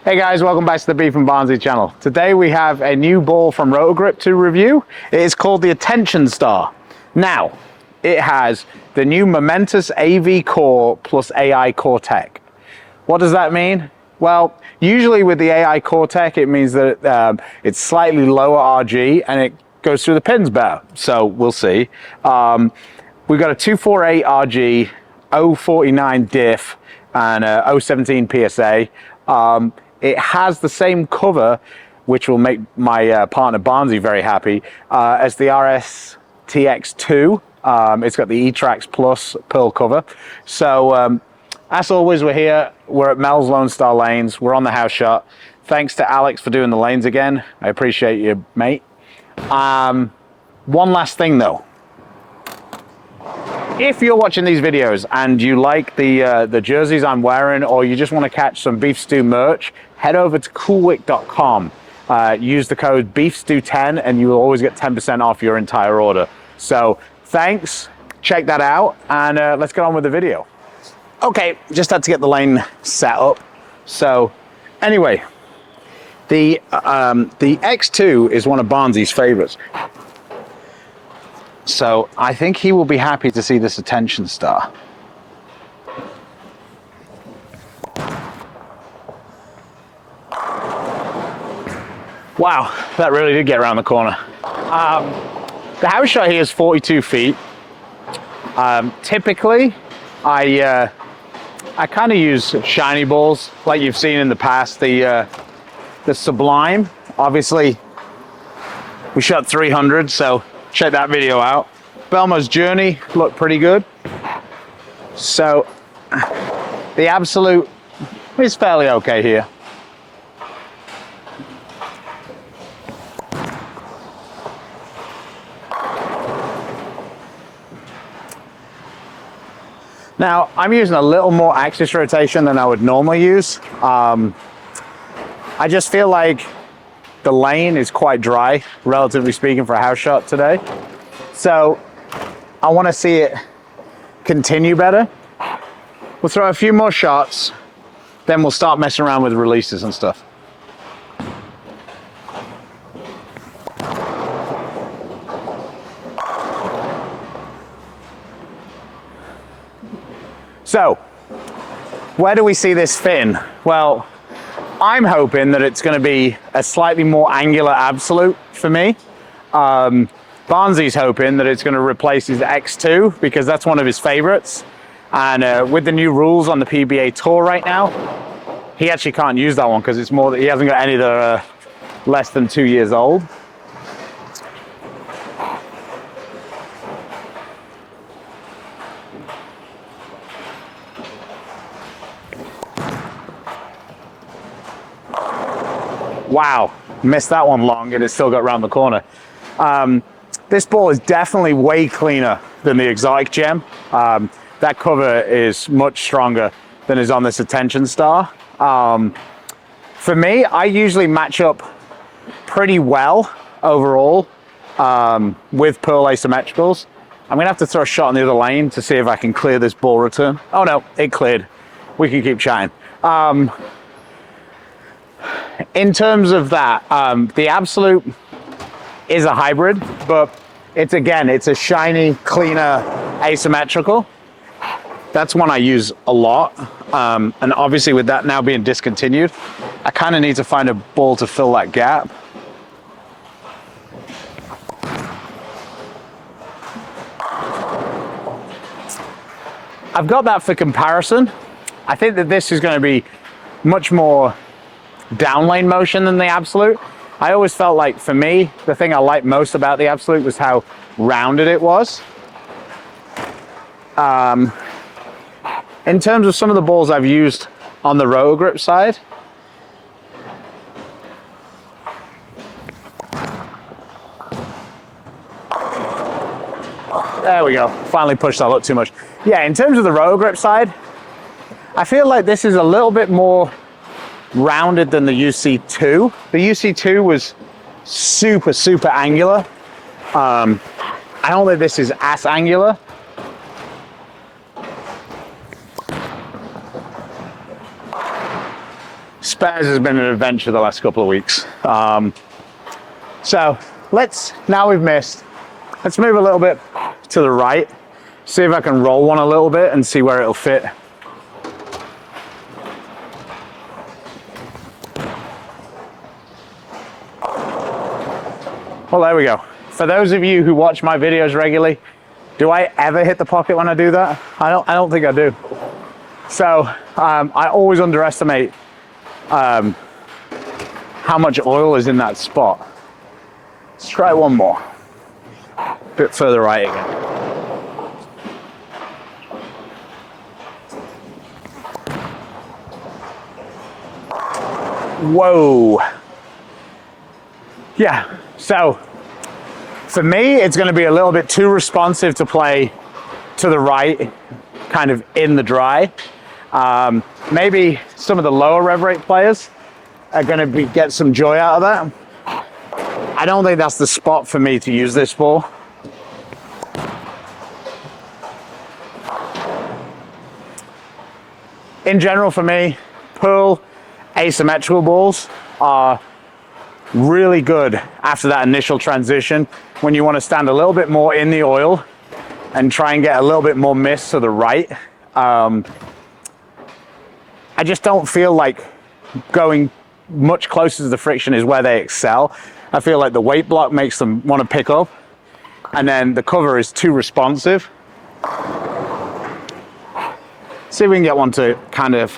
Hey guys, welcome back to the Beef and Barnzy channel. Today we have a new ball from Roto Grip to review. It is called the Attention Star. Now, it has the new Momentous AV Core plus AI Core Tech. What does that mean? Well, usually with the AI Core Tech, it means that it's slightly lower RG and it goes through the pins better. So we'll see. We've got a 248 RG, 049 diff, and 017 PSA. It has the same cover, which will make my partner Barnzy very happy, as the RS-TX2. It's got the E-Trax Plus Pearl cover. So as always, we're here. We're at Mel's Lone Star Lanes. We're on the house shot. Thanks to Alex for doing the lanes again. I appreciate you, mate. One last thing though. If you're watching these videos and you like the jerseys I'm wearing, or you just want to catch some Beef Stew merch, head over to coolwick.com. Use the code BEEFSTEW10 and you will always get 10% off your entire order. So thanks, check that out, and let's get on with the video. Okay, just had to get the lane set up. So anyway, the X2 is one of Barnzy's favorites. So I think he will be happy to see this Attention Star. Wow, that really did get around the corner. The house shot here is 42 feet. Typically, I kind of use shiny balls like you've seen in the past. The Sublime, obviously, we shot 300, so check that video out. Belmo's Journey looked pretty good. So the Absolute is fairly okay here. Now, I'm using a little more axis rotation than I would normally use. I just feel like the lane is quite dry, relatively speaking, for a house shot today. So I want to see it continue better. We'll throw a few more shots, then we'll start messing around with releases and stuff. So, where do we see this fitting? Well, I'm hoping that it's going to be a slightly more angular Absolute for me. Barnzy's hoping that it's going to replace his X2 because that's one of his favorites. And with the new rules on the PBA Tour right now, he actually can't use that one because it's more that he hasn't got any that are less than 2 years old. Wow, missed that one long and it still got around the corner. This ball is definitely way cleaner than the Exotic Gem. That cover is much stronger than is on this Attention Star. For me, I usually match up pretty well overall with Pearl asymmetricals. I'm gonna have to throw a shot in the other lane to see if I can clear this ball return. Oh no, it cleared. We can keep chatting. In terms of that, the Absolute is a hybrid, but it's a shiny, cleaner asymmetrical. That's one I use a lot. And obviously with that now being discontinued, I kind of need to find a ball to fill that gap. I've got that for comparison. I think that this is going to be much more down lane motion than the Absolute. I always felt like, for me, the thing I liked most about the Absolute was how rounded it was. In terms of some of the balls I've used on the Roto Grip side, there we go, finally pushed that up too much. Yeah, in terms of the Roto Grip side, I feel like this is a little bit more rounded than the UC2. The UC2 was super, super angular. I don't think this is as angular. spares has been an adventure the last couple of weeks. So now we've missed, let's move a little bit to the right, see if I can roll one a little bit and see where it'll fit. Well, there we go. For those of you who watch my videos regularly, do I ever hit the pocket when I do that? I don't think I do. So I always underestimate how much oil is in that spot. Let's try one more. A bit further right again. Whoa. Yeah, so for me, it's going to be a little bit too responsive to play to the right, kind of in the dry. Maybe some of the lower rev rate players are going to get some joy out of that. I don't think that's the spot for me to use this ball. In general, for me, pull asymmetrical balls are really good after that initial transition when you want to stand a little bit more in the oil and try and get a little bit more miss to the right. I just don't feel like going much closer to the friction is where they excel. I feel like the weight block makes them want to pick up, and then the cover is too responsive. See if we can get one to kind of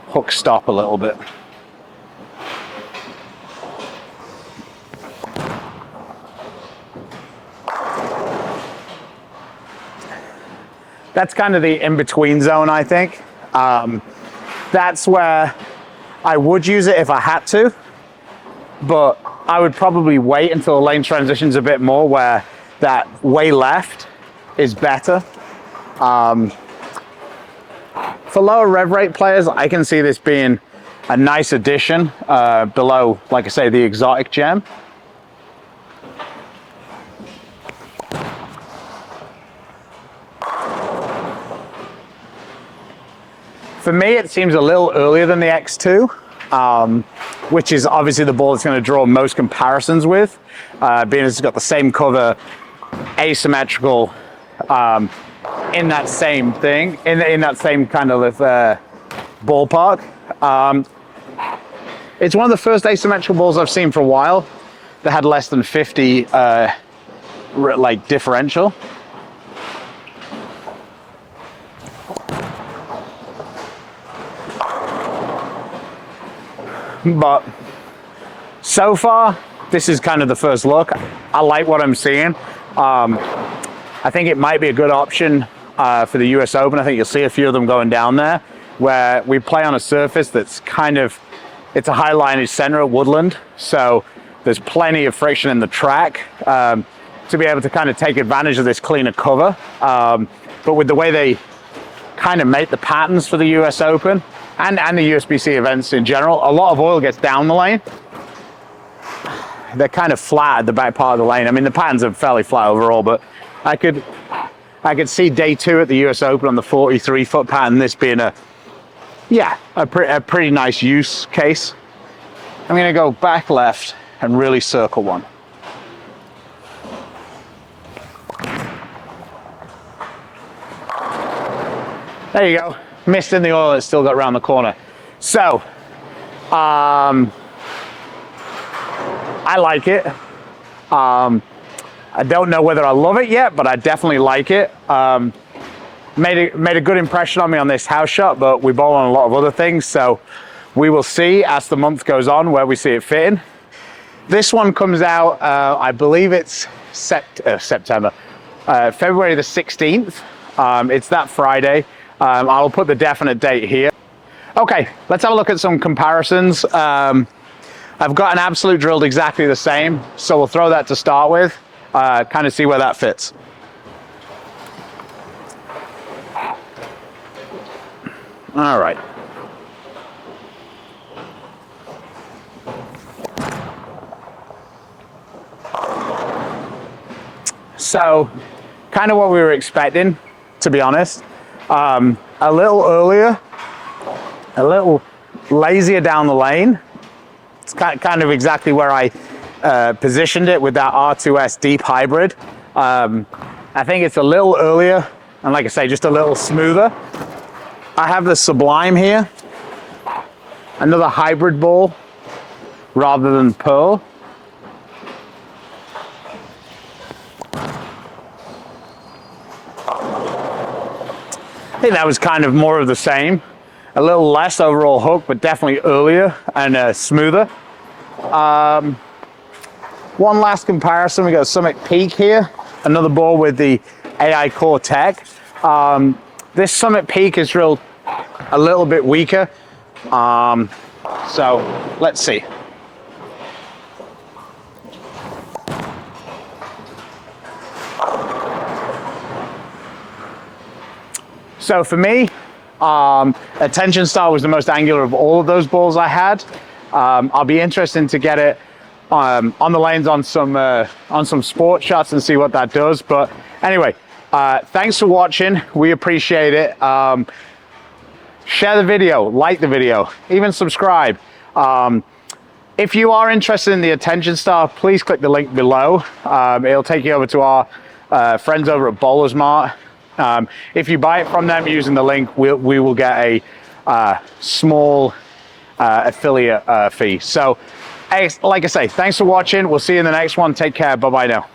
hook stop a little bit. That's kind of the in-between zone, I think. That's where I would use it if I had to, but I would probably wait until the lane transitions a bit more, where that way left is better. For lower rev rate players, I can see this being a nice addition below, like I say, the exotic gem. For me, it seems a little earlier than the X2, which is obviously the ball that's going to draw most comparisons with, being as it's got the same cover, asymmetrical, in that same thing, in that same kind of ballpark. It's one of the first asymmetrical balls I've seen for a while that had less than 50 like differential. But so far, this is kind of the first look. I like what I'm seeing. I think it might be a good option for the US Open. I think you'll see a few of them going down there, where we play on a surface that's kind of, it's a high lineage center of woodland, so there's plenty of friction in the track to be able to kind of take advantage of this cleaner cover. But with the way they kind of make the patterns for the US Open and the USBC events in general, a lot of oil gets down the lane. They're kind of flat at the back part of the lane. I mean, the patterns are fairly flat overall, but I could see day two at the US Open on the 43-foot pattern, this being a pretty nice use case. I'm gonna go back left and really circle one. There you go. Missed in the oil, it's still got around the corner. So, I like it. I don't know whether I love it yet, but I definitely like it. Made a good impression on me on this house shot, but we bowl on a lot of other things, so we will see as the month goes on where we see it fitting. This one comes out, I believe it's September, February the 16th. It's that Friday. I'll put the definite date here. Okay, let's have a look at some comparisons. I've got an absolute drilled exactly the same, so we'll throw that to start with, kind of see where that fits. All right. So, kind of what we were expecting, to be honest. A little earlier, a little lazier down the lane. It's kind of exactly where I positioned it with that R2S deep hybrid. I think it's a little earlier, and like I say, just a little smoother. I have the Sublime here, another hybrid ball rather than Pearl. I think that was kind of more of the same. A little less overall hook, but definitely earlier and smoother. One last comparison, we got Summit Peak here, another ball with the AI Core tech. This Summit Peak is a little bit weaker. So let's see. So for me, Attention Star was the most angular of all of those balls I had. I'll be interested to get it on the lanes on some sport shots and see what that does. But anyway, thanks for watching. We appreciate it. Share the video, like the video, even subscribe. If you are interested in the Attention Star, please click the link below. It'll take you over to our friends over at Bowlers Mart. If you buy it from them using the link, we will get a small affiliate fee. So, like I say, thanks for watching. We'll see you in the next one. Take care. Bye-bye now.